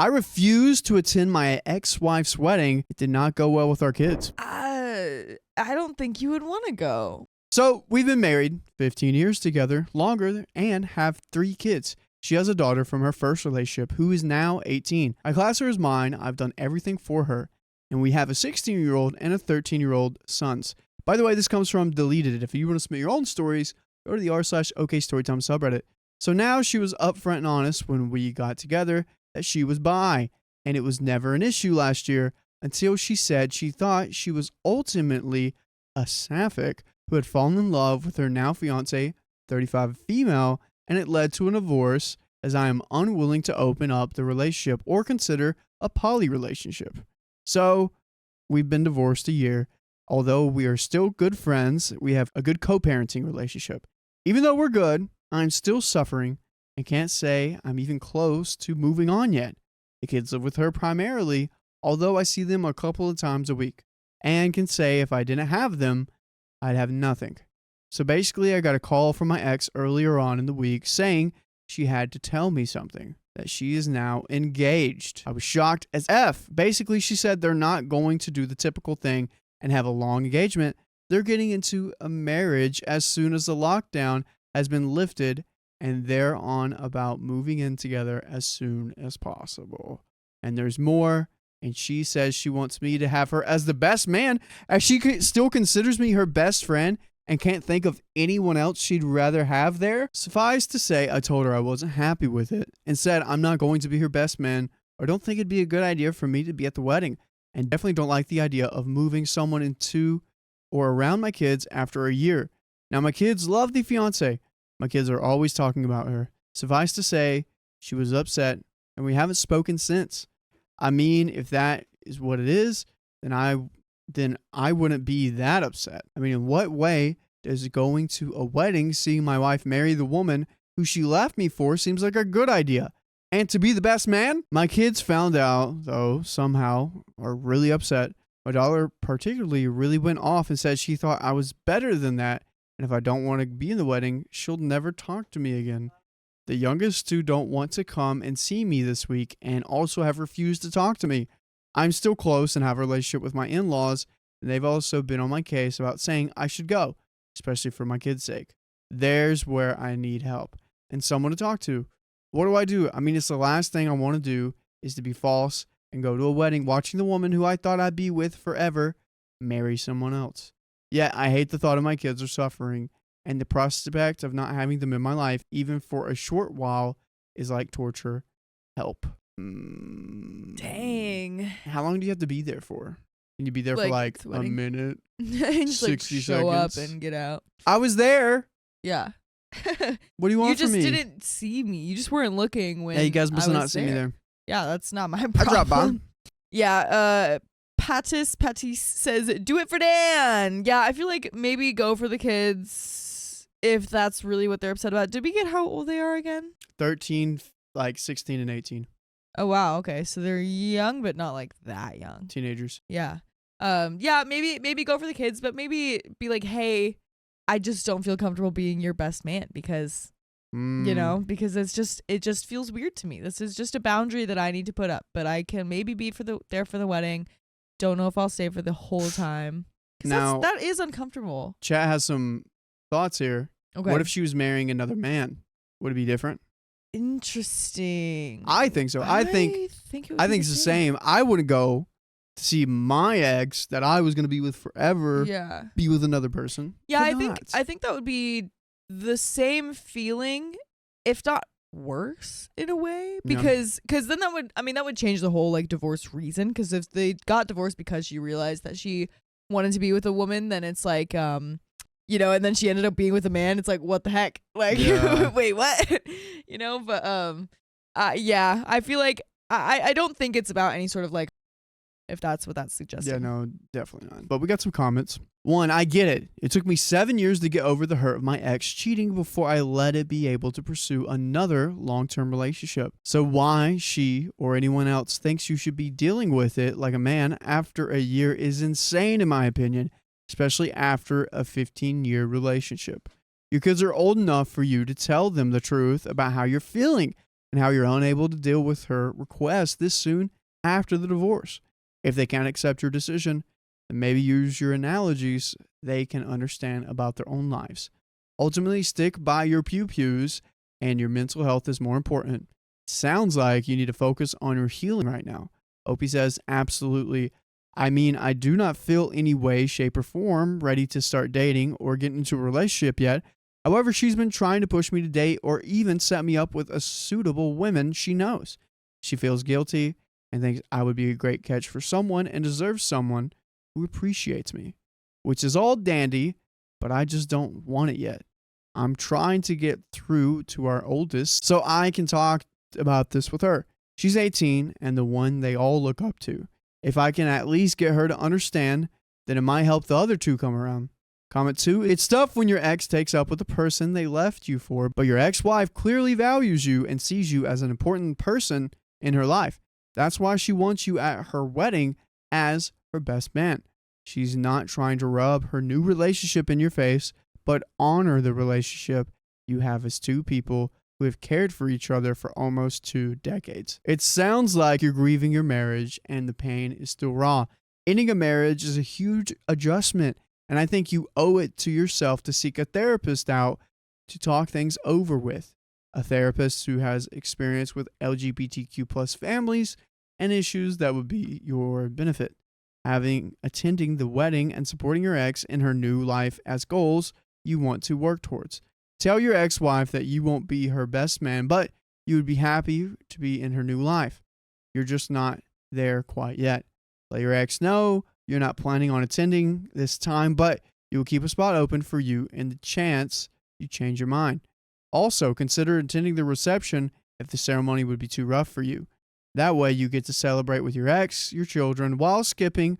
I refused to attend my ex-wife's wedding. It did not go well with our kids. I don't think you would want to go. So we've been married 15 years together, longer, and have 3 kids. She has a daughter from her first relationship who is now 18. I class her as mine. I've done everything for her. And we have a 16-year-old and a 13-year-old sons. By the way, this comes from Deleted. If you want to submit your own stories, go to the r/OKStorytime subreddit. So now she was upfront and honest when we got together that she was bi. And it was never an issue last year until she said she thought she was ultimately a sapphic who had fallen in love with her now fiance, 35 female, and it led to a divorce as I am unwilling to open up the relationship or consider a poly relationship. So we've been divorced a year. Although we are still good friends, we have a good co-parenting relationship. Even though we're good, I'm still suffering and can't say I'm even close to moving on yet. The kids live with her primarily, although I see them a couple of times a week, and can say if I didn't have them, I'd have nothing. So basically, I got a call from my ex earlier on in the week saying she had to tell me something, that she is now engaged. I was shocked as F. Basically, she said they're not going to do the typical thing and have a long engagement. They're getting into a marriage as soon as the lockdown has been lifted, and they're on about moving in together as soon as possible. And there's more. And she says she wants me to have her as the best man, as she still considers me her best friend and can't think of anyone else she'd rather have there. Suffice to say, I told her I wasn't happy with it and said I'm not going to be her best man or don't think it'd be a good idea for me to be at the wedding, and definitely don't like the idea of moving someone into or around my kids after a year. Now, my kids love the fiance. My kids are always talking about her. Suffice to say, she was upset and we haven't spoken since. I mean, if that is what it is, then I wouldn't be that upset. I mean, in what way does going to a wedding, seeing my wife marry the woman who she left me for seems like a good idea? And to be the best man? My kids found out, though, somehow, are really upset. My daughter particularly really went off and said she thought I was better than that. And if I don't want to be in the wedding, she'll never talk to me again. The youngest two don't want to come and see me this week and also have refused to talk to me. I'm still close and have a relationship with my in-laws, and they've also been on my case about saying I should go, especially for my kids' sake. There's where I need help and someone to talk to. What do? I mean, it's the last thing I want to do is to be false and go to a wedding watching the woman who I thought I'd be with forever marry someone else. Yet I hate the thought of my kids are suffering, and the prospect of not having them in my life, even for a short while, is like torture. Help. Dang. How long do you have to be there for? Can you be there for like a minute? Just 60 show seconds? up and get out. I was there. Yeah. What do you want from me? You just didn't see me. You just weren't looking when you guys must I have not was seen me there. Yeah, that's not my problem. I dropped by. Yeah, Patis says, do it for Dan. Yeah, I feel like maybe go for the kids if that's really what they're upset about. Did we get how old they are again? 13, like 16 and 18. Oh, wow. Okay, so they're young, but not like that young. Teenagers. Yeah. Yeah, maybe go for the kids, but maybe be like, hey, I just don't feel comfortable being your best man because, you know, because it just feels weird to me. This is just a boundary that I need to put up, but I can maybe be there for the wedding. Don't know if I'll stay for the whole time. Now, that is uncomfortable. Chat has some thoughts here. Okay. What if she was marrying another man? Would it be different? Interesting. I think so. I think it's the same. I wouldn't go to see my ex that I was going to be with forever be with another person. Yeah, I think that would be the same feeling, if not worse in a way, because then that would change the whole like divorce reason, because if they got divorced because she realized that she wanted to be with a woman, then it's like you know, and then she ended up being with a man, it's like, what the heck, like wait, what? You know, but yeah, I feel like I don't think it's about any sort of like, if that's what that's suggesting. Yeah, no, definitely not. But we got some comments. One, I get it. It took me 7 years to get over the hurt of my ex cheating before I let it be able to pursue another long-term relationship. So why she or anyone else thinks you should be dealing with it like a man after a year is insane in my opinion, especially after a 15-year relationship. Your kids are old enough for you to tell them the truth about how you're feeling. and how you're unable to deal with her request this soon after the divorce. If they can't accept your decision, then maybe use your analogies they can understand about their own lives. Ultimately, stick by your pew-pews, and your mental health is more important. Sounds like you need to focus on your healing right now. Opie says, absolutely. I mean, I do not feel any way, shape, or form ready to start dating or get into a relationship yet. However, she's been trying to push me to date or even set me up with a suitable women she knows. She feels guilty and thinks I would be a great catch for someone and deserves someone who appreciates me, which is all dandy, but I just don't want it yet. I'm trying to get through to our oldest so I can talk about this with her. She's 18 and the one they all look up to. If I can at least get her to understand, then it might help the other two come around. Comment 2, it's tough when your ex takes up with the person they left you for, but your ex-wife clearly values you and sees you as an important person in her life. That's why she wants you at her wedding as her best man. She's not trying to rub her new relationship in your face, but honor the relationship you have as two people who have cared for each other for almost 2 decades. It sounds like you're grieving your marriage and the pain is still raw. Ending a marriage is a huge adjustment, and I think you owe it to yourself to seek a therapist out to talk things over with. A therapist who has experience with LGBTQ plus families and issues that would be your benefit. Attending the wedding and supporting your ex in her new life as goals you want to work towards. Tell your ex-wife that you won't be her best man, but you would be happy to be in her new life. You're just not there quite yet. Let your ex know you're not planning on attending this time, but you will keep a spot open for you in the chance you change your mind. Also, consider attending the reception if the ceremony would be too rough for you. That way, you get to celebrate with your ex, your children, while skipping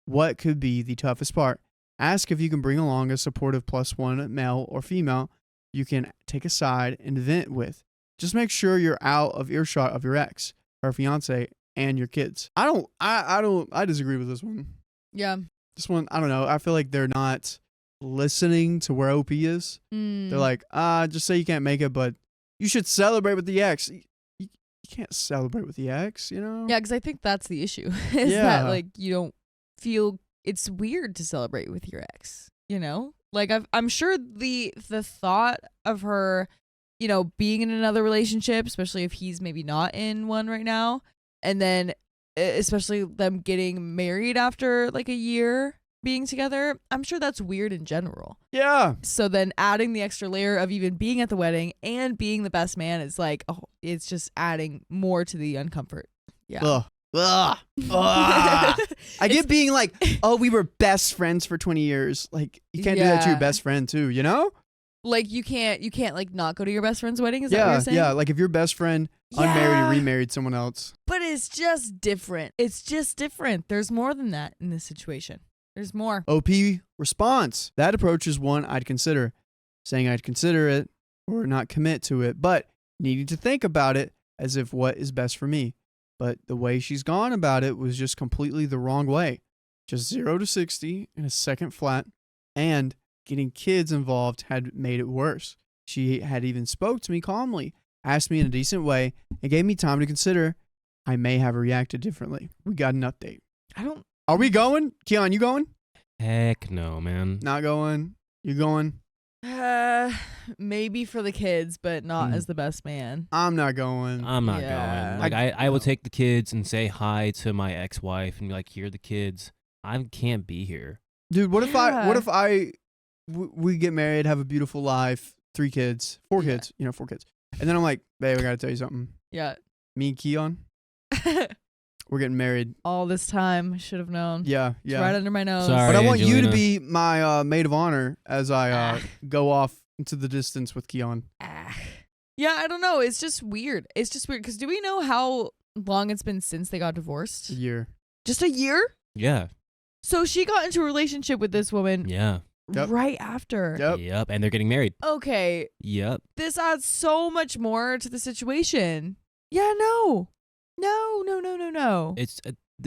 what could be the toughest part. Ask if you can bring along a supportive +1 male or female you can take aside and vent with. Just make sure you're out of earshot of your ex, her fiance, and your kids. I disagree with this one. Yeah. This one, I don't know. I feel like they're not listening to where OP is. They're like, just say you can't make it, but you should celebrate with the ex. You can't celebrate with the ex, you know? Yeah, because I think that's the issue. Is that like you don't feel it's weird to celebrate with your ex, you know? Like I'm sure the thought of her, you know, being in another relationship, especially if he's maybe not in one right now, and then especially them getting married after like a year being together, I'm sure that's weird in general. Yeah. So then adding the extra layer of even being at the wedding and being the best man is like, oh, it's just adding more to the uncomfort. Yeah. Ugh. Ugh. Ugh. I get being like, oh, we were best friends for 20 years. Like, you can't do that to your best friend too, you know? Like you can't like not go to your best friend's wedding. Is that what you're saying? Yeah. Like if your best friend unmarried and remarried someone else. But it's just different. It's just different. There's more than that in this situation. There's more. OP response. That approach is one I'd consider. Saying I'd consider it or not commit to it, but needing to think about it as if what is best for me. But the way she's gone about it was just completely the wrong way. Just 0 to 60 in a second flat, and getting kids involved had made it worse. She had even spoke to me calmly, asked me in a decent way, and gave me time to consider. I may have reacted differently. We got an update. Are we going? Keon, you going? Heck no, man. Not going. You going? Maybe for the kids, but not as the best man. I'm not going. I'm not going. Like I will take the kids and say hi to my ex-wife and be like, here are the kids. I can't be here. Dude, what if we get married, have a beautiful life, 3 kids, 4 kids, 4 kids. And then I'm like, babe, I got to tell you something. Yeah. Me and Keon, we're getting married. All this time, should have known. Yeah. It's right under my nose. Sorry, but I want Angelina. you to be my maid of honor as I go off into the distance with Keon. Yeah, I don't know. It's just weird. Because do we know how long it's been since they got divorced? A year. Just a year? Yeah. So she got into a relationship with this woman right after. Yep. And they're getting married. Okay. Yep. This adds so much more to the situation. Yeah, no. It's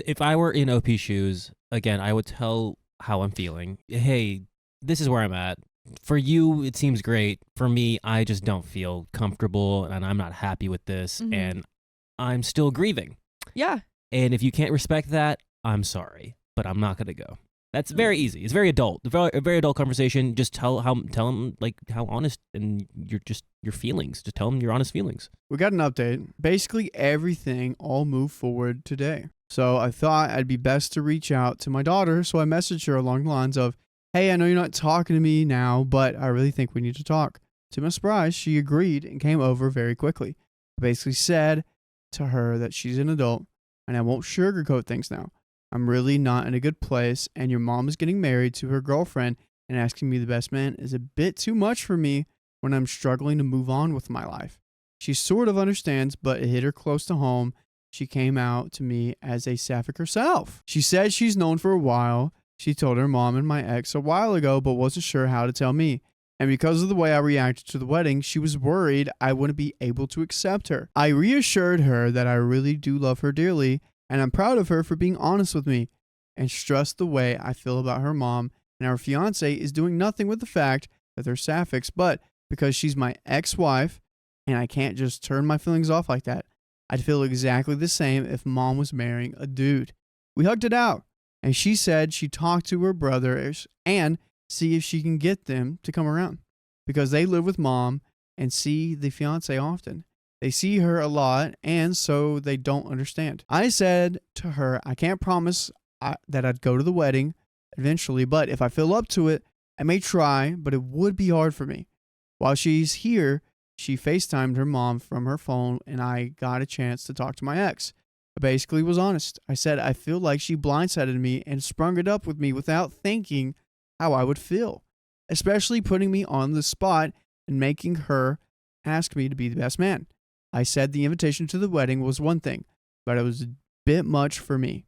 if I were in OP's shoes, again, I would tell how I'm feeling. Hey, this is where I'm at. for you, it seems great. For me, I just don't feel comfortable, and I'm not happy with this, Mhm. and I'm still grieving. Yeah. And if you can't respect that, I'm sorry, but I'm not gonna go. That's very easy. It's very adult. A very adult conversation. Just tell them like how honest and your feelings. Just tell them your honest feelings. We got an update. Basically, everything all moved forward today. So I thought I'd be best to reach out to my daughter. So I messaged her along the lines of, hey, I know you're not talking to me now, but I really think we need to talk. To my surprise, she agreed and came over very quickly. I basically said to her that she's an adult and I won't sugarcoat things now. I'm really not in a good place, and your mom is getting married to her girlfriend, and asking me the best man is a bit too much for me when I'm struggling to move on with my life. She sort of understands, but it hit her close to home. She came out to me as a sapphic herself. She said she's known for a while. She told her mom and my ex a while ago, but wasn't sure how to tell me. And because of the way I reacted to the wedding, she was worried I wouldn't be able to accept her. I reassured her that I really do love her dearly, and I'm proud of her for being honest with me, and stressed the way I feel about her mom and our fiance is doing nothing with the fact that they're sapphics, but because she's my ex-wife and I can't just turn my feelings off like that. I'd feel exactly the same if mom was marrying a dude. We hugged it out, and she said she'd talk to her brothers and see if she can get them to come around because they live with mom and see the fiance often. They see her a lot, and so they don't understand. I said to her, I can't promise that I'd go to the wedding eventually, but if I feel up to it, I may try, but it would be hard for me. While she's here, she FaceTimed her mom from her phone, and I got a chance to talk to my ex. I basically was honest. I said I feel like she blindsided me and sprung it up with me without thinking how I would feel, especially putting me on the spot and making her ask me to be the best man. I said the invitation to the wedding was one thing, but it was a bit much for me.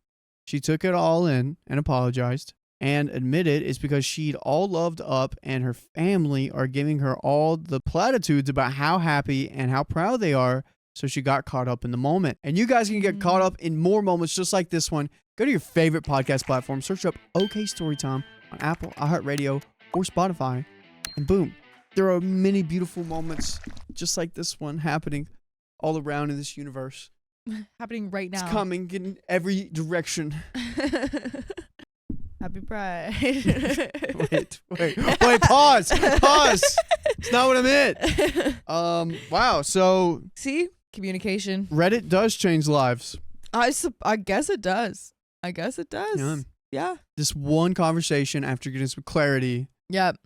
She took it all in and apologized and admitted it's because she'd all loved up and her family are giving her all the platitudes about how happy and how proud they are, so she got caught up in the moment. And you guys can get caught up in more moments just like this one. Go to your favorite podcast platform, search up OK Storytime on Apple, iHeartRadio, or Spotify, and boom, there are many beautiful moments just like this one happening all around in this universe. Happening right now. It's coming in every direction. Happy Pride. wait, pause. It's not what I meant. Wow, so See? Communication. Reddit does change lives. I guess it does. Yeah. This one conversation after getting some clarity. Yep.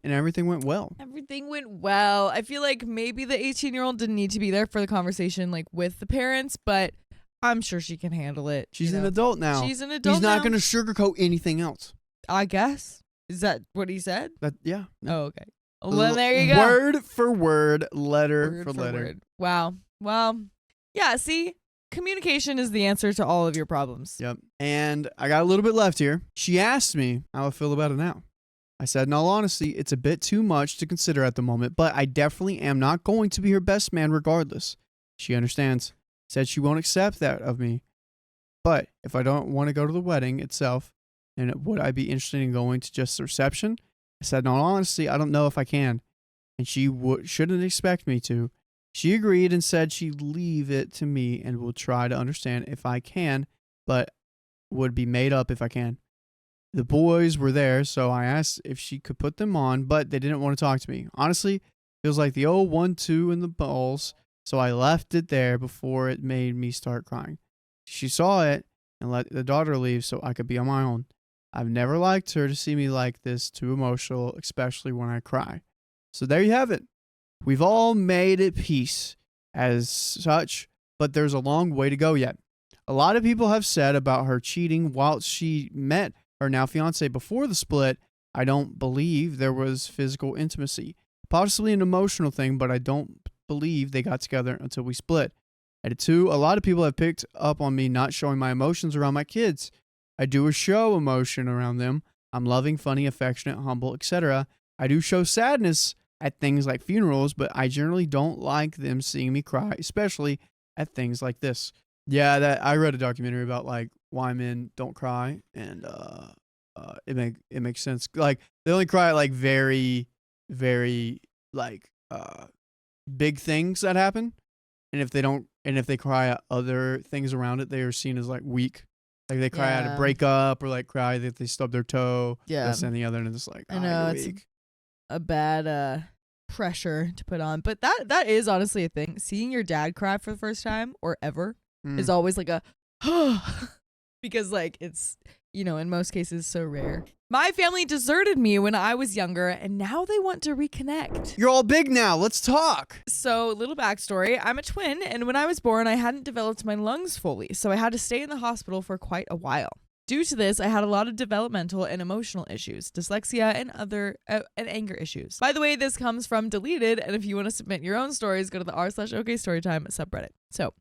And everything went well. Everything went well. I feel like maybe the 18-year-old didn't need to be there for the conversation like with the parents, but I'm sure she can handle it. She's an adult now. She's an adult. He's not going to sugarcoat anything else. I guess. Is that what he said? Yeah. Oh, okay. Well, there you go. Word for word, letter for letter. Word. Wow. Well, yeah, see? Communication is the answer to all of your problems. Yep. And I got a little bit left here. She asked me how I feel about it now. I said, in all honesty, it's a bit too much to consider at the moment, but I definitely am not going to be her best man regardless. She understands. Said she won't accept that of me. But if I don't want to go to the wedding itself, then would I be interested in going to just the reception? I said, in all honesty, I don't know if I can. And she shouldn't expect me to. She agreed and said she'd leave it to me and will try to understand if I can, but would be made up if I can. The boys were there, so I asked if she could put them on, but they didn't want to talk to me. Honestly, feels like the old 1-2 in the balls, so I left it there before it made me start crying. She saw it and let the daughter leave so I could be on my own. I've never liked her to see me like this, too emotional, especially when I cry. So there you have it. We've all made it peace as such, but there's a long way to go yet. A lot of people have said about her cheating while she met her now fiance before the split. I don't believe there was physical intimacy, possibly an emotional thing, but I don't believe they got together until we split. At 2, a lot of people have picked up on me not showing my emotions around my kids. I do show emotion around them. I'm loving, funny, affectionate, humble, etc. I do show sadness at things like funerals, but I generally don't like them seeing me cry, especially at things like this. Yeah, that I read a documentary about like why men don't cry, and it makes sense. Like they only cry at like very, very like big things that happen, and if they cry at other things around it, they are seen as like weak. Like they cry at a breakup or like cry that they stubbed their toe. Yeah. This and the other, and it's like, I know it's weak. a bad pressure to put on, but that is honestly a thing. Seeing your dad cry for the first time or ever is always like a because like it's, you know, in most cases so rare. My family deserted me when I was younger, and now they want to reconnect. You're all big now. Let's talk. So, little backstory. I'm a twin, and when I was born, I hadn't developed my lungs fully, so I had to stay in the hospital for quite a while. Due to this, I had a lot of developmental and emotional issues, dyslexia, and other and anger issues. By the way, this comes from Deleted, and if you want to submit your own stories, go to the r/OKStorytime subreddit. So,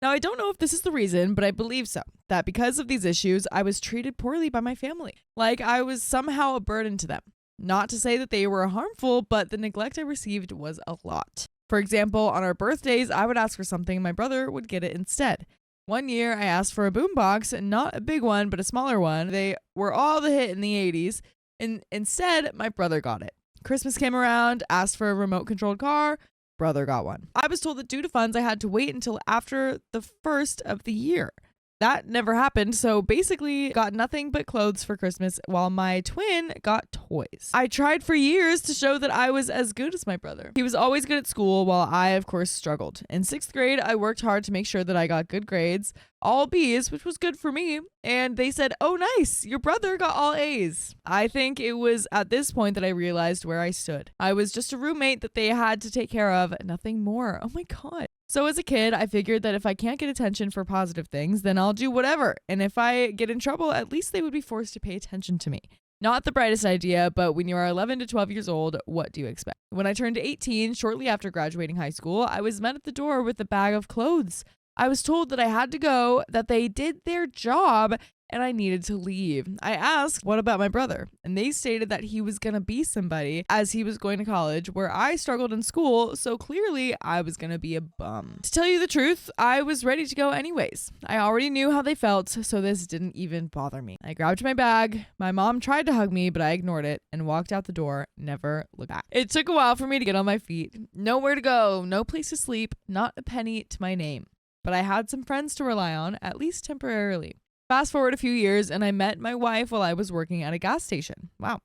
now I don't know if this is the reason, but I believe so, that because of these issues, I was treated poorly by my family. Like I was somehow a burden to them. Not to say that they were harmful, but the neglect I received was a lot. For example, on our birthdays, I would ask for something, my brother would get it instead. One year, I asked for a boombox, not a big one, but a smaller one. They were all the hit in the 80s, and instead, my brother got it. Christmas came around, asked for a remote-controlled car, brother got one. I was told that due to funds, I had to wait until after the first of the year. That never happened, so basically got nothing but clothes for Christmas while my twin got toys. I tried for years to show that I was as good as my brother. He was always good at school while I, of course, struggled. In 6th grade, I worked hard to make sure that I got good grades, all B's, which was good for me, and they said, "Oh, nice, your brother got all A's." I think it was at this point that I realized where I stood. I was just a roommate that they had to take care of, nothing more. Oh my God. So as a kid, I figured that if I can't get attention for positive things, then I'll do whatever. And if I get in trouble, at least they would be forced to pay attention to me. Not the brightest idea, but when you are 11 to 12 years old, what do you expect? When I turned 18, shortly after graduating high school, I was met at the door with a bag of clothes. I was told that I had to go, that they did their job, and I needed to leave. I asked, what about my brother? And they stated that he was going to be somebody as he was going to college, where I struggled in school, so clearly I was going to be a bum. To tell you the truth, I was ready to go anyways. I already knew how they felt, so this didn't even bother me. I grabbed my bag. My mom tried to hug me, but I ignored it and walked out the door, never looked back. It took a while for me to get on my feet. Nowhere to go, no place to sleep, not a penny to my name. But I had some friends to rely on, at least temporarily. Fast forward a few years, and I met my wife while I was working at a gas station. Wow.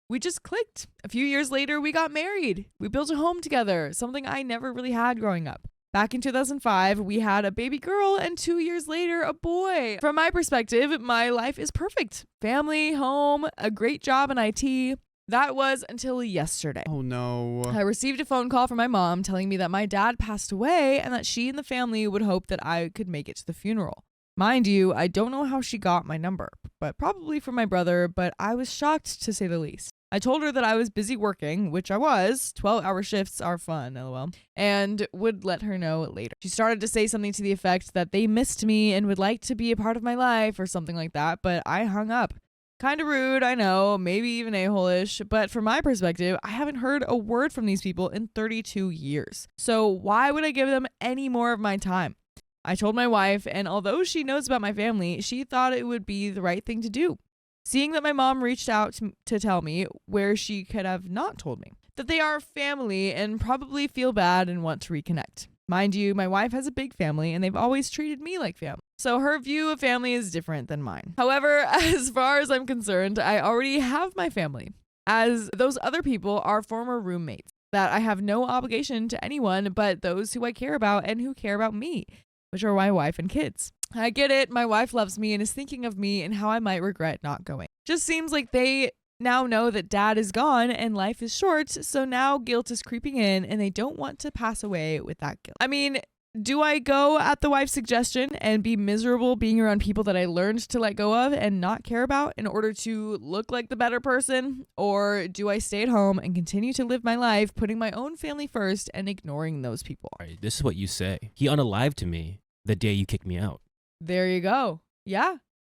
We just clicked. A few years later, we got married. We built a home together, something I never really had growing up. Back in 2005, we had a baby girl, and 2 years later, a boy. From my perspective, my life is perfect. Family, home, a great job in IT. That was until yesterday. Oh, no. I received a phone call from my mom telling me that my dad passed away and that she and the family would hope that I could make it to the funeral. Mind you, I don't know how she got my number, but probably from my brother, but I was shocked to say the least. I told her that I was busy working, which I was. 12-hour shifts are fun, lol, and would let her know later. She started to say something to the effect that they missed me and would like to be a part of my life or something like that, but I hung up. Kind of rude, I know, maybe even a-hole-ish, but from my perspective, I haven't heard a word from these people in 32 years. So why would I give them any more of my time? I told my wife, and although she knows about my family, she thought it would be the right thing to do. Seeing that my mom reached out to tell me, where she could have not told me, that they are family and probably feel bad and want to reconnect. Mind you, my wife has a big family and they've always treated me like family. So her view of family is different than mine. However, as far as I'm concerned, I already have my family, as those other people are former roommates, that I have no obligation to anyone but those who I care about and who care about me, which are my wife and kids. I get it, my wife loves me and is thinking of me and how I might regret not going. Just seems like they now know that dad is gone and life is short, so now guilt is creeping in and they don't want to pass away with that guilt. I mean, do I go at the wife's suggestion and be miserable being around people that I learned to let go of and not care about in order to look like the better person? Or do I stay at home and continue to live my life, putting my own family first and ignoring those people? All right, this is what you say. He unalived me the day you kicked me out. There you go. Yeah.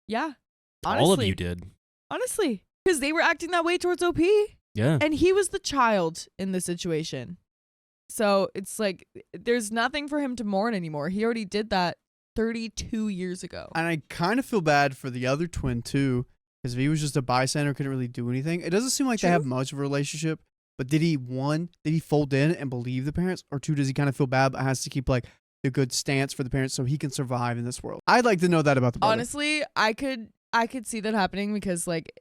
Honestly, all of you did. Honestly. Because they were acting that way towards OP. Yeah. And he was the child in the situation. So it's like, there's nothing for him to mourn anymore. He already did that 32 years ago. And I kind of feel bad for the other twin, too, Because if he was just a bystander, couldn't really do anything. It doesn't seem like they True. have much of a relationship. But did he fold in and believe the parents? Or two, does he kind of feel bad but has to keep like the good stance for the parents so he can survive in this world? I'd like to know that about the brother. Honestly, I could see that happening because like,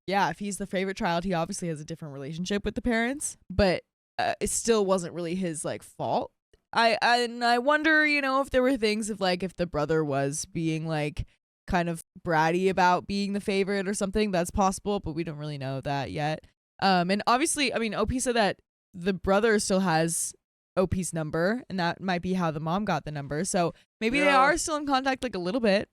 yeah, if he's the favorite child, he obviously has a different relationship with the parents, but it still wasn't really his like fault. I wonder, you know, if there were things of like if the brother was being like kind of bratty about being the favorite or something, that's possible, but we don't really know that yet. And obviously, I mean, OP said that the brother still has OP's number, and that might be how the mom got the number. So maybe they are still in contact like a little bit.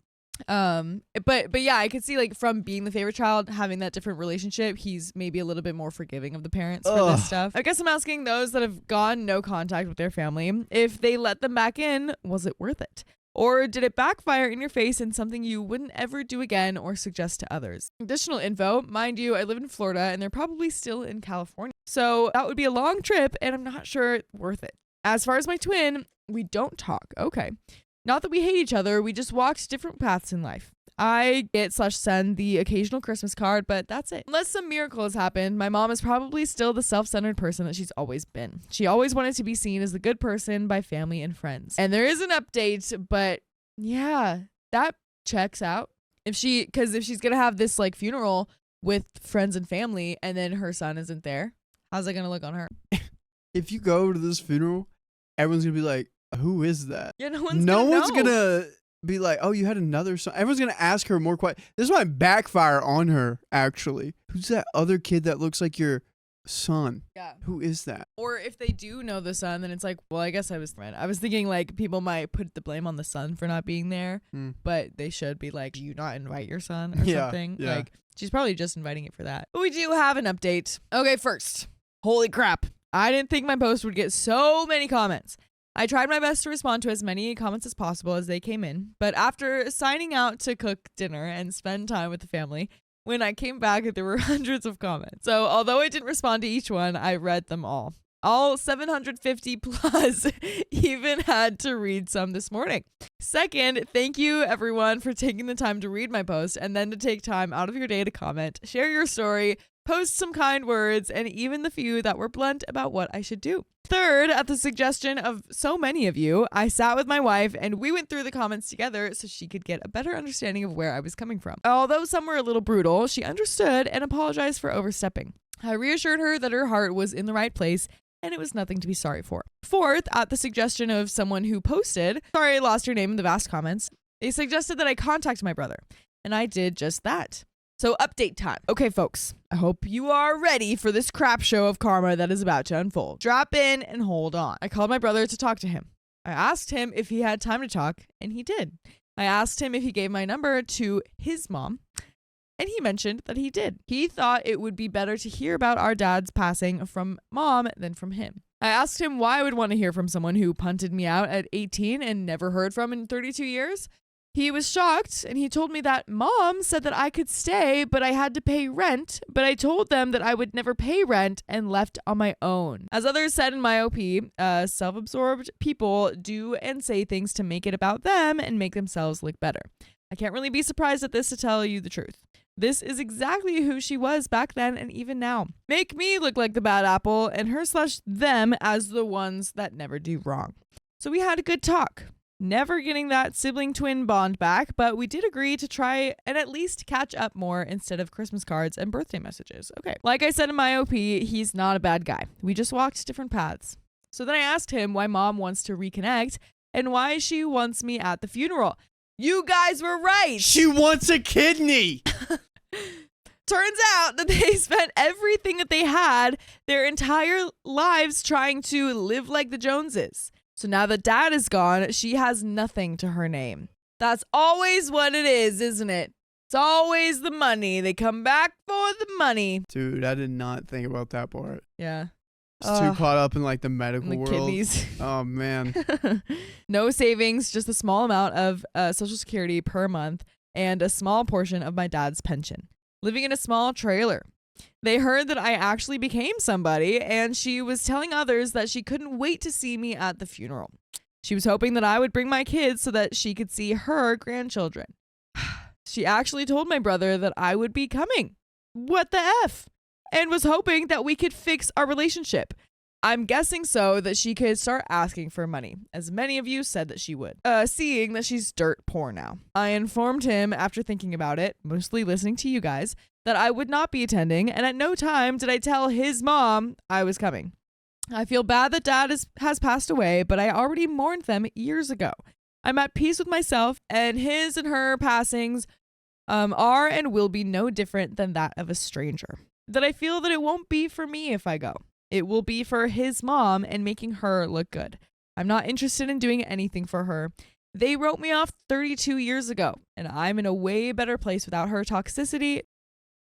But yeah, I could see like from being the favorite child, having that different relationship, he's maybe a little bit more forgiving of the parents for this stuff. I guess I'm asking those that have gone no contact with their family, if they let them back in, was it worth it? Or did it backfire in your face and something you wouldn't ever do again or suggest to others? Additional info, mind you, I live in Florida and they're probably still in California. So that would be a long trip and I'm not sure it's worth it. As far as my twin, we don't talk. Okay. Not that we hate each other, we just walked different paths in life. I get/send the occasional Christmas card, but that's it. Unless some miracle has happened, my mom is probably still the self-centered person that she's always been. She always wanted to be seen as the good person by family and friends. And there is an update, but yeah, that checks out. Because if she's going to have this like funeral with friends and family and then her son isn't there, how's that going to look on her? If you go to this funeral, everyone's going to be like, who is that? Yeah, no one's going to be like, oh, you had another son. Everyone's going to ask her more questions. This might backfire on her, actually. Who's that other kid that looks like your son? Yeah. Who is that? Or if they do know the son, then it's like, well, I guess I was thinking like people might put the blame on the son for not being there, but they should be like, do you not invite your son or something? Yeah. Like, she's probably just inviting it for that. But we do have an update. Okay, first, holy crap. I didn't think my post would get so many comments. I tried my best to respond to as many comments as possible as they came in, but after signing out to cook dinner and spend time with the family, when I came back, there were hundreds of comments. So although I didn't respond to each one, I read them all. All 750 plus, even had to read some this morning. Second, thank you everyone for taking the time to read my post and then to take time out of your day to comment, share your story, post some kind words, and even the few that were blunt about what I should do. Third, at the suggestion of so many of you, I sat with my wife and we went through the comments together so she could get a better understanding of where I was coming from. Although some were a little brutal, she understood and apologized for overstepping. I reassured her that her heart was in the right place and it was nothing to be sorry for. Fourth, at the suggestion of someone who posted, sorry I lost your name in the vast comments, they suggested that I contact my brother, and I did just that. So update time. Okay, folks, I hope you are ready for this crap show of karma that is about to unfold. Drop in and hold on. I called my brother to talk to him. I asked him if he had time to talk, and he did. I asked him if he gave my number to his mom, and he mentioned that he did. He thought it would be better to hear about our dad's passing from mom than from him. I asked him why I would want to hear from someone who punted me out at 18 and never heard from in 32 years. He was shocked, and he told me that mom said that I could stay, but I had to pay rent, but I told them that I would never pay rent and left on my own. As others said in my OP, self-absorbed people do and say things to make it about them and make themselves look better. I can't really be surprised at this, to tell you the truth. This is exactly who she was back then and even now. Make me look like the bad apple and her/them as the ones that never do wrong. So we had a good talk. Never getting that sibling twin bond back, but we did agree to try and at least catch up more instead of Christmas cards and birthday messages. Okay. Like I said in my OP, he's not a bad guy. We just walked different paths. So then I asked him why mom wants to reconnect and why she wants me at the funeral. You guys were right. She wants a kidney. Turns out that they spent everything that they had their entire lives trying to live like the Joneses. So now that dad is gone, she has nothing to her name. That's always what it is, isn't it? It's always the money. They come back for the money. Dude, I did not think about that part. Yeah. It's too caught up in like the medical the world. Kidneys. Oh, man. No savings, just a small amount of Social Security per month and a small portion of my dad's pension. Living in a small trailer. They heard that I actually became somebody, and she was telling others that she couldn't wait to see me at the funeral. She was hoping that I would bring my kids so that she could see her grandchildren. She actually told my brother that I would be coming. What the F? And was hoping that we could fix our relationship. I'm guessing so that she could start asking for money, as many of you said that she would, seeing that she's dirt poor now. I informed him after thinking about it, mostly listening to you guys, that I would not be attending, and at no time did I tell his mom I was coming. I feel bad that dad has passed away, but I already mourned them years ago. I'm at peace with myself, and his and her passings are and will be no different than that of a stranger. That I feel that it won't be for me if I go. It will be for his mom and making her look good. I'm not interested in doing anything for her. They wrote me off 32 years ago, and I'm in a way better place without her toxicity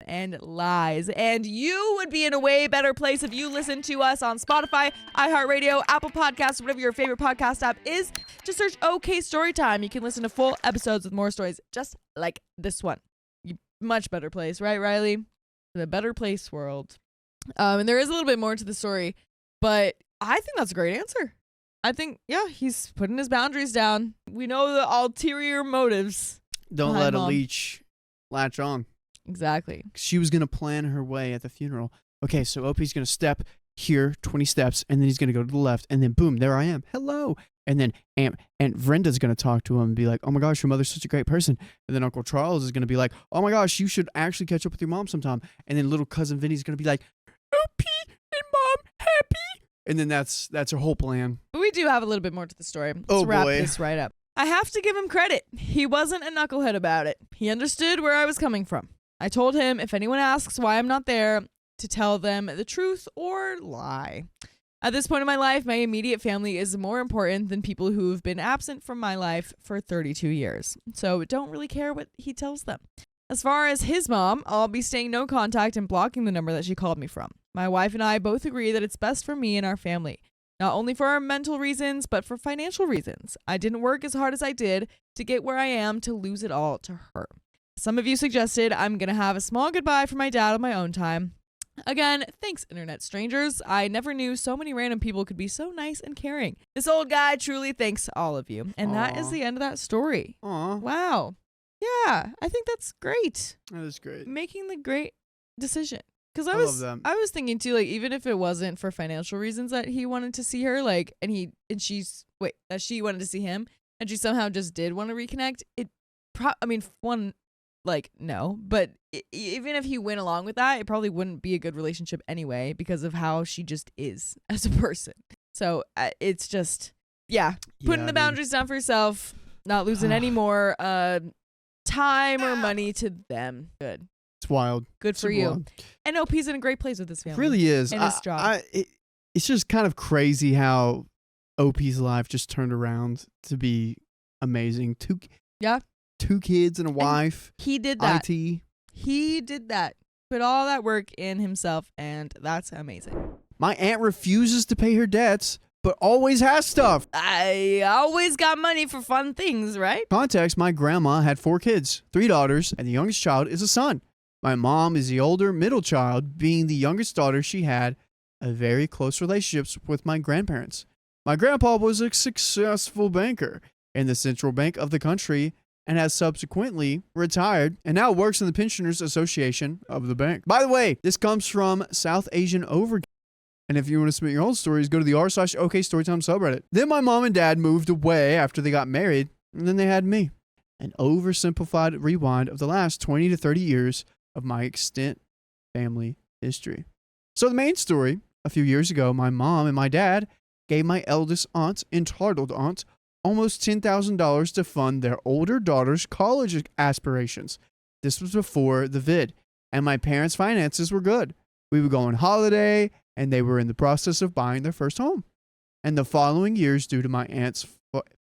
and lies. And you would be in a way better place if you listen to us on Spotify, iHeartRadio, Apple Podcasts, whatever your favorite podcast app is. Just search OK Storytime. You can listen to full episodes with more stories just like this one. Much better place, right, Riley? The better place world. And there is a little bit more to the story, but I think that's a great answer. I think, yeah, he's putting his boundaries down. We know the ulterior motives. Don't let a leech latch on. Exactly. She was going to plan her way at the funeral. Okay, so OP's going to step here 20 steps, and then he's going to go to the left, and then boom, there I am. Hello. And then Aunt Brenda's going to talk to him and be like, oh my gosh, your mother's such a great person. And then Uncle Charles is going to be like, oh my gosh, you should actually catch up with your mom sometime. And then little cousin Vinny's going to be like, OP and mom happy. And then that's her whole plan. But we do have a little bit more to the story. Let's wrap this right up. I have to give him credit. He wasn't a knucklehead about it. He understood where I was coming from. I told him if anyone asks why I'm not there, to tell them the truth or lie. At this point in my life, my immediate family is more important than people who've been absent from my life for 32 years. So don't really care what he tells them. As far as his mom, I'll be staying no contact and blocking the number that she called me from. My wife and I both agree that it's best for me and our family. Not only for our mental reasons, but for financial reasons. I didn't work as hard as I did to get where I am to lose it all to her. Some of you suggested I'm going to have a small goodbye for my dad on my own time. Again, thanks, internet strangers. I never knew so many random people could be so nice and caring. This old guy truly thanks all of you. And that is the end of that story. Aww. Wow. Yeah, I think that's great. That is great. Making the great decision. Because I was thinking too, like, even if it wasn't for financial reasons that he wanted to see her, like, that she wanted to see him, and she somehow just did want to reconnect, no, but even if he went along with that, it probably wouldn't be a good relationship anyway because of how she just is as a person. So it's just, putting the boundaries down for yourself, not losing any more time or money to them. Good. It's wild. Good for you. Wild. And OP's in a great place with his family. It really is. And his job. It's just kind of crazy how OP's life just turned around to be amazing. Two kids and a wife. And he did that. IT. He did that. Put all that work in himself, and that's amazing. My aunt refuses to pay her debts, but always has stuff. I always got money for fun things, right? Context, my grandma had 4 kids, 3 daughters, and the youngest child is a son. My mom is the older middle child. Being the youngest daughter, she had a very close relationships with my grandparents. My grandpa was a successful banker in the central bank of the country and has subsequently retired and now works in the Pensioners Association of the bank. By the way, this comes from South Asian Overgame. And if you want to submit your own stories, go to the r/OK Storytime subreddit. Then my mom and dad moved away after they got married, and then they had me. An oversimplified rewind of the last 20 to 30 years of my extent family history. So the main story, a few years ago, my mom and my dad gave my eldest aunt, entitled aunt, almost $10,000 to fund their older daughter's college aspirations. This was before the vid, and my parents' finances were good. We would go on holiday, and they were in the process of buying their first home. And the following years, due to my aunt's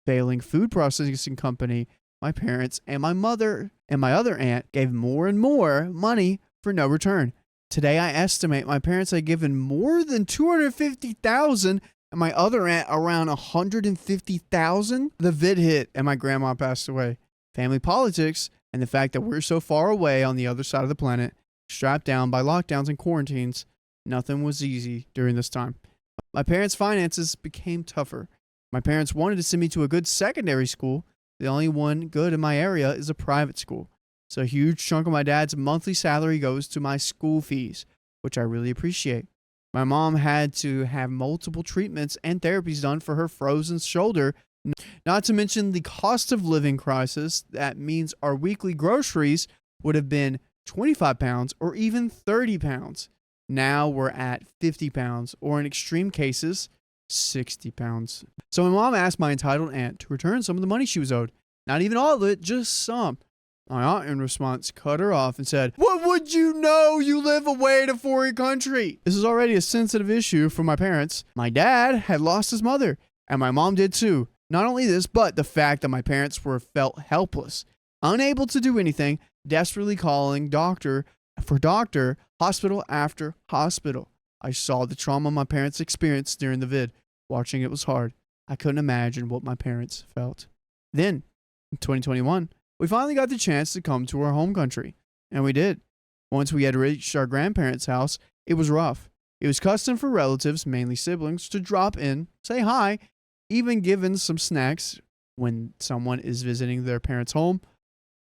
failing food processing company, my parents and my mother and my other aunt gave more and more money for no return. Today, I estimate my parents had given more than $250,000 and my other aunt around $150,000. The vid hit and my grandma passed away. Family politics and the fact that we're so far away on the other side of the planet, strapped down by lockdowns and quarantines, nothing was easy during this time. My parents' finances became tougher. My parents wanted to send me to a good secondary school. The only one good in my area is a private school. So a huge chunk of my dad's monthly salary goes to my school fees, which I really appreciate. My mom had to have multiple treatments and therapies done for her frozen shoulder, not to mention the cost of living crisis. That means our weekly groceries would have been 25 pounds or even 30 pounds. Now we're at 50 pounds, or in extreme cases, 60 pounds. So my mom asked my entitled aunt to return some of the money she was owed. Not even all of it, just some. My aunt, in response, cut her off and said, "What would you know? You live away in a foreign country." This is already a sensitive issue for my parents. My dad had lost his mother, and my mom did too. Not only this, but the fact that my parents felt helpless, unable to do anything, desperately calling doctor, hospital after hospital. I saw the trauma my parents experienced during the vid. Watching it was hard. I couldn't imagine what my parents felt. Then, in 2021, we finally got the chance to come to our home country, and we did. Once we had reached our grandparents' house, it was rough. It was custom for relatives, mainly siblings, to drop in, say hi, even given some snacks when someone is visiting their parents' home.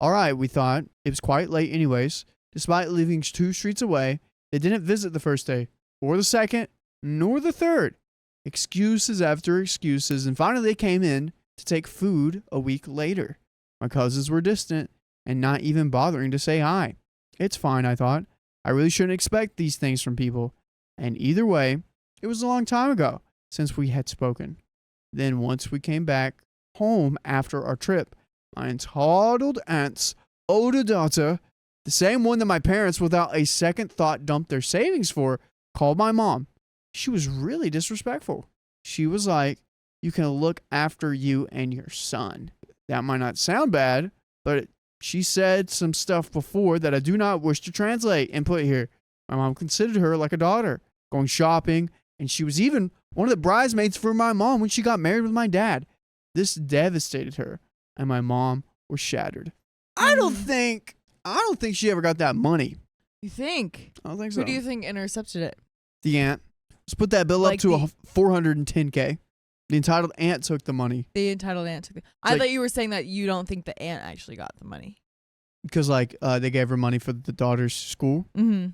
All right, we thought. It was quite late anyways. Despite living 2 streets away, they didn't visit the first day, or the second, nor the third. Excuses after excuses, and finally they came in to take food a week later. My cousins were distant and not even bothering to say hi. It's fine, I thought. I really shouldn't expect these things from people. And either way, it was a long time ago since we had spoken. Then once we came back home after our trip, my entitled aunt's older daughter, the same one that my parents without a second thought dumped their savings for, called my mom. She was really disrespectful. She was like, "You can look after you and your son." That might not sound bad, but she said some stuff before that I do not wish to translate and put here. My mom considered her like a daughter, going shopping, and she was even one of the bridesmaids for my mom when she got married with my dad. This devastated her, and my mom was shattered. I don't think she ever got that money. You think? I don't think so. Who do you think intercepted it? The aunt. Let's put that bill up to a $410K. The entitled aunt took the money. The entitled aunt took it. I thought you were saying that you don't think the aunt actually got the money. Because, they gave her money for the daughter's school. Mm-hmm.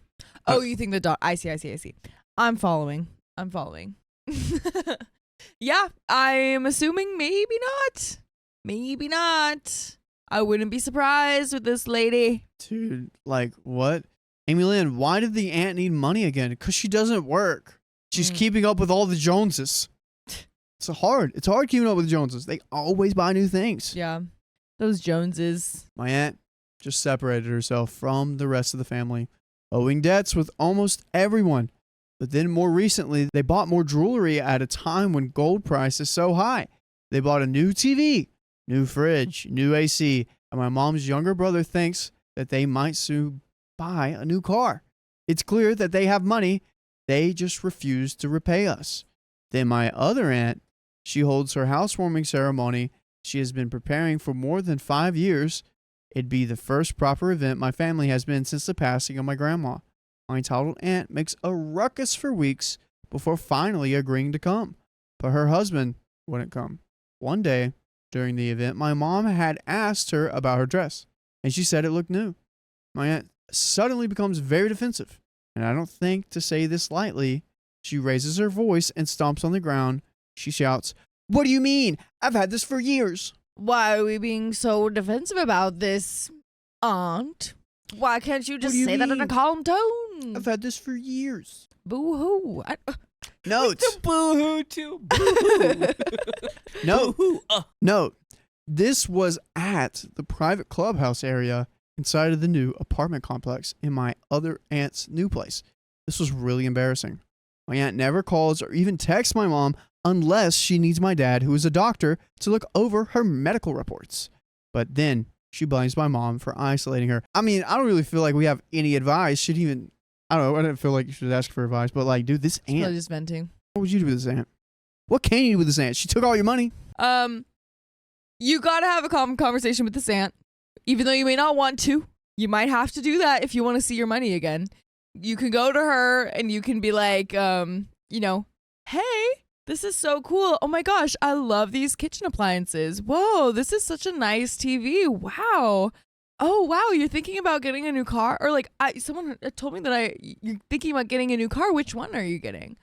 Oh, you think the daughter... I see. I'm following. Yeah, I'm assuming maybe not. I wouldn't be surprised with this lady. Dude, what? Amy Lynn, why did the aunt need money again? Because she doesn't work. She's keeping up with all the Joneses. It's hard keeping up with the Joneses. They always buy new things. Yeah, those Joneses. My aunt just separated herself from the rest of the family, owing debts with almost everyone. But then more recently, they bought more jewelry at a time when gold price is so high. They bought a new TV, new fridge, new AC, and my mom's younger brother thinks that they might soon buy a new car. It's clear that they have money. They just refuse to repay us. Then my other aunt, she holds her housewarming ceremony she has been preparing for more than 5 years. It'd be the first proper event my family has been since the passing of my grandma. My entitled aunt makes a ruckus for weeks before finally agreeing to come, but her husband wouldn't come. One day, during the event, my mom had asked her about her dress, and she said it looked new. My aunt suddenly becomes very defensive, and I don't think to say this lightly. She raises her voice and stomps on the ground. She shouts, "What do you mean? I've had this for years." Why are we being so defensive about this, aunt? Why can't you just say that in a calm tone? I've had this for years. Boo-hoo. Note. Boo-hoo too. Boo-hoo. Note. Boo-hoo. Note. This was at the private clubhouse area inside of the new apartment complex in my other aunt's new place. This was really embarrassing. My aunt never calls or even texts my mom unless she needs my dad, who is a doctor, to look over her medical reports. But then she blames my mom for isolating her. I mean, I don't really feel like we have any advice. I don't know. I didn't feel like you should ask for advice. But dude, this aunt. Probably just venting. What would you do with this aunt? What can you do with this aunt? She took all your money. You gotta have a calm conversation with this aunt. Even though you may not want to, you might have to do that if you want to see your money again. You can go to her and you can be like, hey, this is so cool. Oh my gosh, I love these kitchen appliances. Whoa, this is such a nice TV. Wow. oh wow, you're thinking about getting a new car? Or like someone told me that you're thinking about getting a new car. Which one are you getting?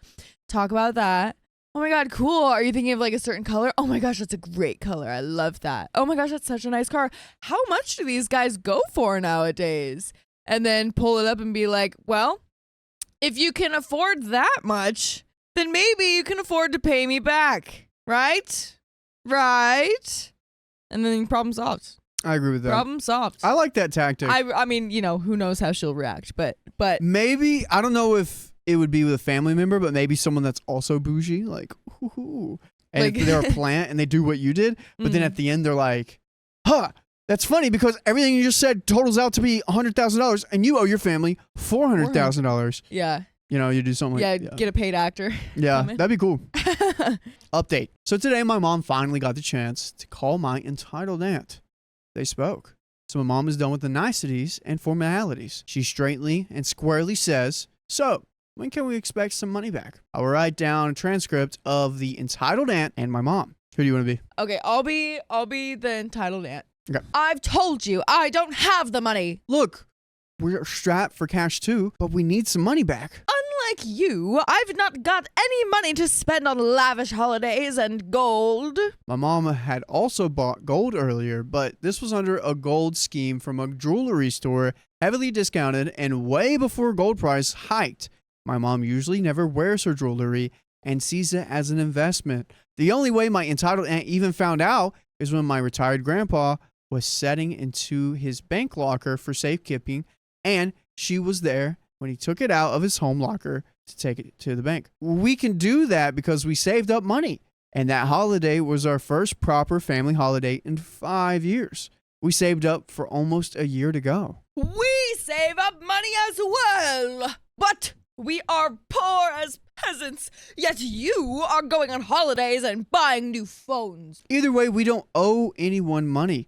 Talk about that. Oh my God, cool. Are you thinking of like a certain color? Oh my gosh, that's a great color. I love that. Oh my gosh, that's such a nice car. How much do these guys go for nowadays? And then pull it up and be like, well, if you can afford that much, then maybe you can afford to pay me back. Right? Right? And then problem solved. I agree with that. Problem solved. I like that tactic. I mean, who knows how she'll react, but maybe, I don't know if it would be with a family member, but maybe someone that's also bougie, like, ooh. And Like- if they're a plant and they do what you did, but then at the end they're like, huh, that's funny because everything you just said totals out to be $100,000 and you owe your family $400,000. yeah. You do something like Yeah, get a paid actor. Yeah, come in. that'd be cool. Update. So today my mom finally got the chance to call my entitled aunt. They spoke. So my mom is done with the niceties and formalities. She straightly and squarely says, so, when can we expect some money back? I will write down a transcript of the entitled aunt and my mom. Who do you want to be? Okay, I'll be the entitled aunt. Okay. I've told you, I don't have the money. Look, we're strapped for cash too, but we need some money back. Unlike you, I've not got any money to spend on lavish holidays and gold. My mom had also bought gold earlier, but this was under a gold scheme from a jewelry store, heavily discounted and way before gold price hiked. My mom usually never wears her jewelry and sees it as an investment. The only way my entitled aunt even found out is when my retired grandpa was setting into his bank locker for safekeeping, and she was there when he took it out of his home locker to take it to the bank. We can do that because we saved up money, and that holiday was our first proper family holiday in 5 years. We saved up for almost a year to go. We save up money as well, but we are poor as peasants, yet you are going on holidays and buying new phones. Either way, we don't owe anyone money,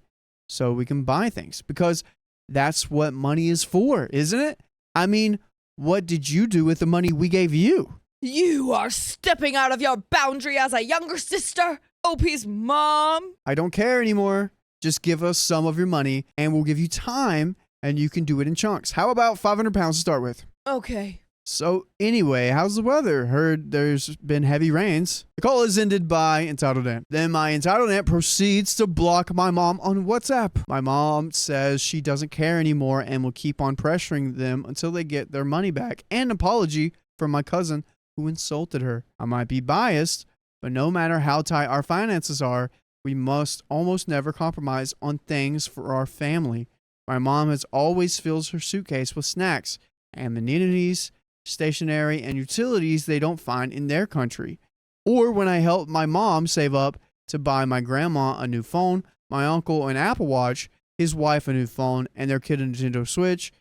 so we can buy things because that's what money is for, isn't it? I mean, what did you do with the money we gave you? You are stepping out of your boundary as a younger sister, OP's mom. I don't care anymore. Just give us some of your money and we'll give you time and you can do it in chunks. How about 500 pounds to start with? Okay. So anyway, how's the weather? Heard there's been heavy rains. The call is ended by entitled aunt. Then my entitled aunt proceeds to block my mom on WhatsApp. My mom says she doesn't care anymore and will keep on pressuring them until they get their money back and an apology from my cousin who insulted her. I might be biased, but no matter how tight our finances are, we must almost never compromise on things for our family. My mom has always filled her suitcase with snacks, amenities, stationery, and utilities they don't find in their country. Or when I help my mom save up to buy my grandma a new phone, my uncle an Apple Watch, his wife a new phone, and their kid a Nintendo Switch,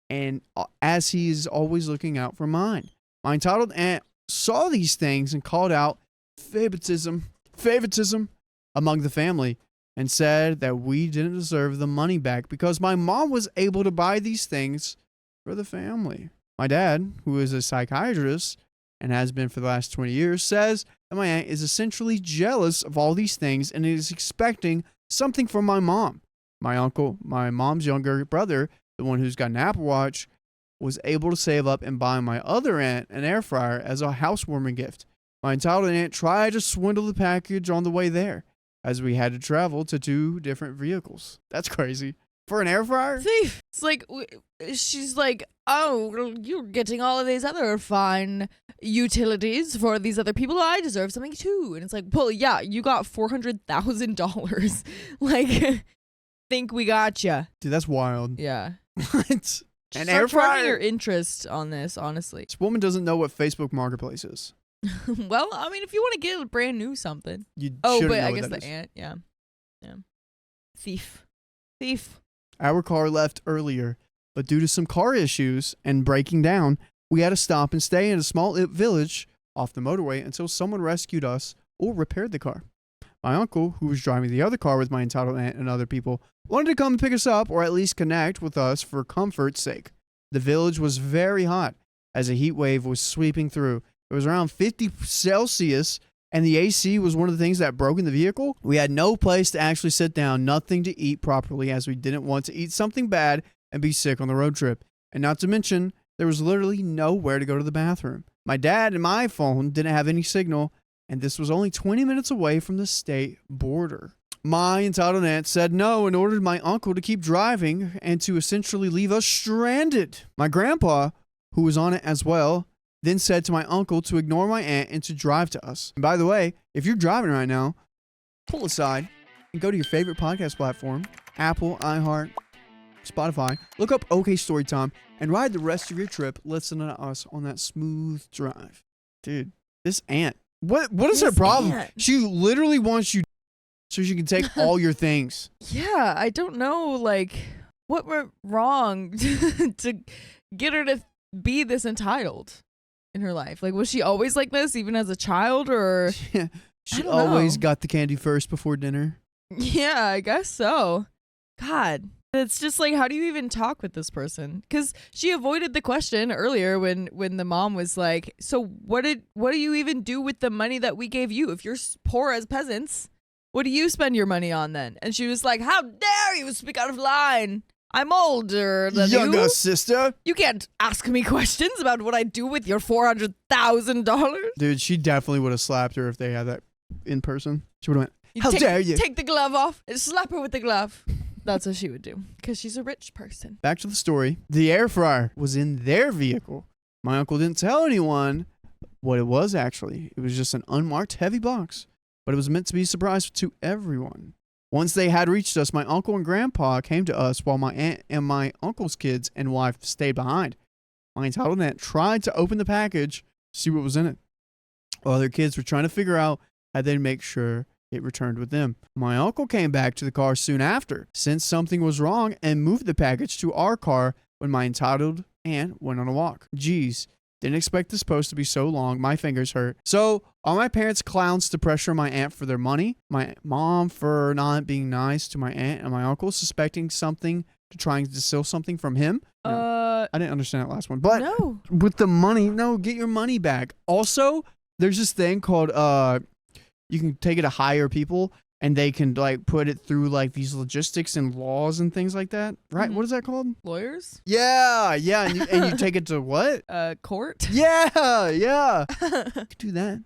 and as he is always looking out for mine. My entitled aunt saw these things and called out favoritism among the family and said that we didn't deserve the money back because my mom was able to buy these things for the family. My dad, who is a psychiatrist and has been for the last 20 years, says that my aunt is essentially jealous of all these things and is expecting something from my mom. My uncle, my mom's younger brother, the one who's got an Apple Watch, was able to save up and buy my other aunt an air fryer as a housewarming gift. My entitled aunt tried to swindle the package on the way there, as we had to travel to 2 different vehicles. That's crazy. For an air fryer? See, it's like, she's like, oh, you're getting all of these other fine utilities for these other people. I deserve something too. And it's like, well, yeah, you got $400,000. Like, think we got you. Dude, that's wild. Yeah. What? An Start air charging fryer? your interest on this, honestly. This woman doesn't know what Facebook Marketplace is. Well, I mean, if you want to get a brand new something. You Oh, shouldn't but know I what guess that the is. aunt, yeah. Yeah. Thief. Our car left earlier, but due to some car issues and breaking down, we had to stop and stay in a small village off the motorway until someone rescued us or repaired the car. My uncle, who was driving the other car with my entitled aunt and other people, wanted to come and pick us up or at least connect with us for comfort's sake. The village was very hot as a heat wave was sweeping through. It was around 50 Celsius and the AC was one of the things that broke in the vehicle. We had no place to actually sit down, nothing to eat properly, as we didn't want to eat something bad and be sick on the road trip. And not to mention, there was literally nowhere to go to the bathroom. My dad and my phone didn't have any signal, and this was only 20 minutes away from the state border. My entitled aunt said no and ordered my uncle to keep driving and to essentially leave us stranded. My grandpa, who was on it as well, then said to my uncle to ignore my aunt and to drive to us. And by the way, if you're driving right now, pull aside and go to your favorite podcast platform, Apple, iHeart, Spotify. Look up OK Storytime and ride the rest of your trip listening to us on that smooth drive. Dude, this aunt, what is her problem? Aunt. She literally wants you so she can take all your things. Yeah, I don't know, like, what went wrong to get her to be this entitled in her life. Like, was she always like this, even as a child, or? She don't always know. got the candy first before dinner. Yeah, I guess so. God, it's just like, how do you even talk with this person? Because she avoided the question earlier when the mom was like, so what do you even do with the money that we gave you? If you're poor as peasants, what do you spend your money on then? And she was like, how dare you speak out of line? I'm older than Younger you. sister. You can't ask me questions about what I do with your $400,000. Dude, she definitely would have slapped her if they had that in person. She would have went, how dare you? Take the glove off and slap her with the glove. That's what she would do because she's a rich person. Back to the story. The air fryer was in their vehicle. My uncle didn't tell anyone what it was actually. It was just an unmarked heavy box, but it was meant to be a surprise to everyone. Once they had reached us, my uncle and grandpa came to us while my aunt and my uncle's kids and wife stayed behind. My entitled aunt tried to open the package to see what was in it, while their kids were trying to figure out how they'd make sure it returned with them. My uncle came back to the car soon after, sensed something was wrong, and moved the package to our car when my entitled aunt went on a walk. Geez, didn't expect this post to be so long. My fingers hurt. So, are my parents clowns to pressure my aunt for their money? My mom for not being nice to my aunt, and my uncle suspecting something to trying to steal something from him? No. I didn't understand that last one. But no. with the money, no, get your money back. Also, there's this thing called you can take it to hire people and they can like put it through like these logistics and laws and things like that. Right? Mhm. What is that called? Lawyers? Yeah. And you take it to what? Court? Yeah. You could do that.